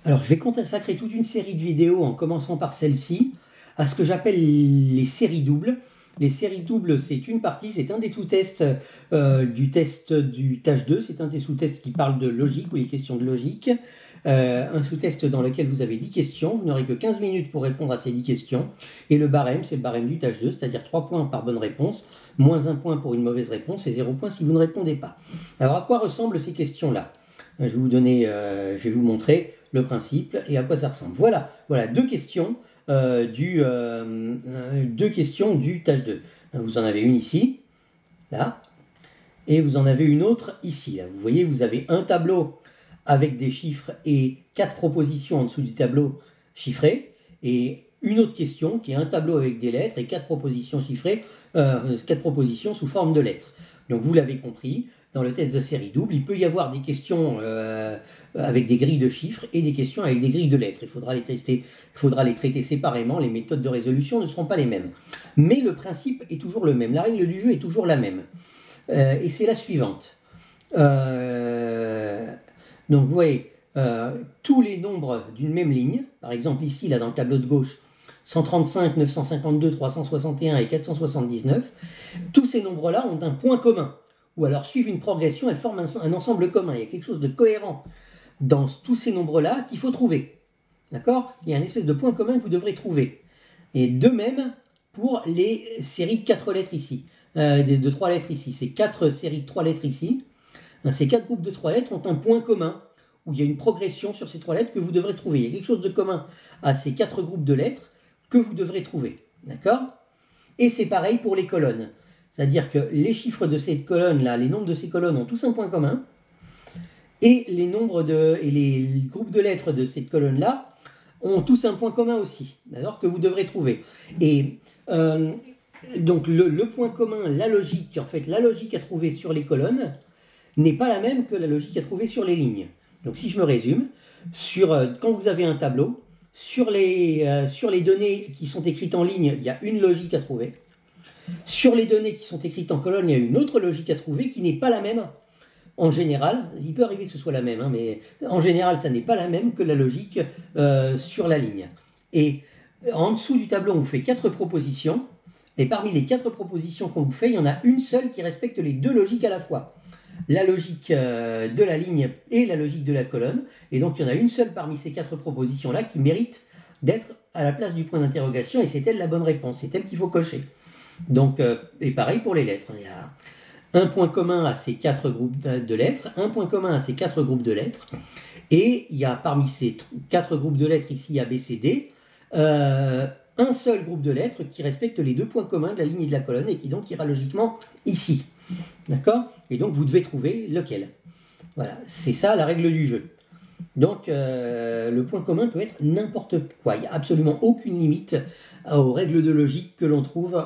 Alors, je vais consacrer toute une série de vidéos, en commençant par celle-ci, à ce que j'appelle les séries doubles. Les séries doubles, c'est une partie, c'est un des sous-tests du test du tâche 2, c'est un des sous-tests qui parle de logique ou les questions de logique. Un sous-test dans lequel vous avez 10 questions, vous n'aurez que 15 minutes pour répondre à ces 10 questions. Et le barème, c'est le barème du tâche 2, c'est-à-dire 3 points par bonne réponse, moins 1 point pour une mauvaise réponse et 0 point si vous ne répondez pas. Alors, à quoi ressemblent ces questions-là ? Je vais vous montrer le principe et à quoi ça ressemble. Voilà deux questions du tâche 2. Vous en avez une ici, là, et vous en avez une autre ici. Là. Vous voyez, vous avez un tableau avec des chiffres et 4 propositions en dessous du tableau chiffré, et une autre question qui est un tableau avec des lettres et 4 propositions chiffrées, 4 propositions sous forme de lettres. Donc vous l'avez compris, dans le test de série double, il peut y avoir des questions avec des grilles de chiffres et des questions avec des grilles de lettres. Il faudra les traiter séparément, les méthodes de résolution ne seront pas les mêmes. Mais le principe est toujours le même, la règle du jeu est toujours la même. Et c'est la suivante. Donc vous voyez, tous les nombres d'une même ligne, par exemple ici, là dans le tableau de gauche, 135, 952, 361 et 479, tous ces nombres-là ont un point commun, ou alors suivent une progression, elles forment un ensemble commun. Il y a quelque chose de cohérent dans tous ces nombres-là qu'il faut trouver. D'accord ? Il y a une espèce de point commun que vous devrez trouver. Et de même pour les séries de 4 lettres ici, de 3 lettres ici. Ces 4 séries de 3 lettres ici, ces 4 groupes de 3 lettres ont un point commun, où il y a une progression sur ces 3 lettres que vous devrez trouver. Il y a quelque chose de commun à ces 4 groupes de lettres que vous devrez trouver. D'accord ? Et c'est pareil pour les colonnes. C'est-à-dire que les chiffres de ces colonnes-là, les nombres de ces colonnes ont tous un point commun, et les groupes de lettres de cette colonne-là ont tous un point commun aussi, d'accord, que vous devrez trouver. Et donc le point commun, la logique à trouver sur les colonnes n'est pas la même que la logique à trouver sur les lignes. Donc si je me résume, quand vous avez un tableau, sur les données qui sont écrites en ligne, il y a une logique à trouver. Sur les données qui sont écrites en colonne, il y a une autre logique à trouver qui n'est pas la même. En général, il peut arriver que ce soit la même, mais en général, ça n'est pas la même que la logique sur la ligne. Et en dessous du tableau, on vous fait 4 propositions, et parmi les 4 propositions qu'on vous fait, il y en a une seule qui respecte les 2 logiques à la fois. La logique de la ligne et la logique de la colonne, et donc il y en a une seule parmi ces 4 propositions-là qui mérite d'être à la place du point d'interrogation, et c'est elle la bonne réponse, c'est elle qu'il faut cocher. Donc, et pareil pour les lettres, il y a un point commun à ces 4 groupes de lettres, un point commun à ces 4 groupes de lettres, et il y a parmi ces 4 groupes de lettres ici A, B, C, D, un seul groupe de lettres qui respecte les 2 points communs de la ligne et de la colonne, et qui donc ira logiquement ici. D'accord ? Et donc vous devez trouver lequel. Voilà, c'est ça la règle du jeu. Donc le point commun peut être n'importe quoi, il n'y a absolument aucune limite aux règles de logique que l'on trouve,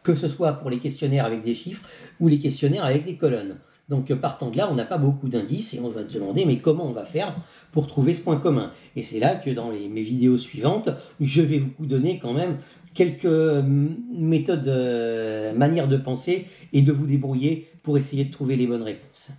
que ce soit pour les questionnaires avec des chiffres ou les questionnaires avec des colonnes. Donc partant de là, on n'a pas beaucoup d'indices et on va se demander mais comment on va faire pour trouver ce point commun. Et c'est là que dans mes vidéos suivantes, je vais vous donner quand même quelques méthodes, manières de penser et de vous débrouiller pour essayer de trouver les bonnes réponses.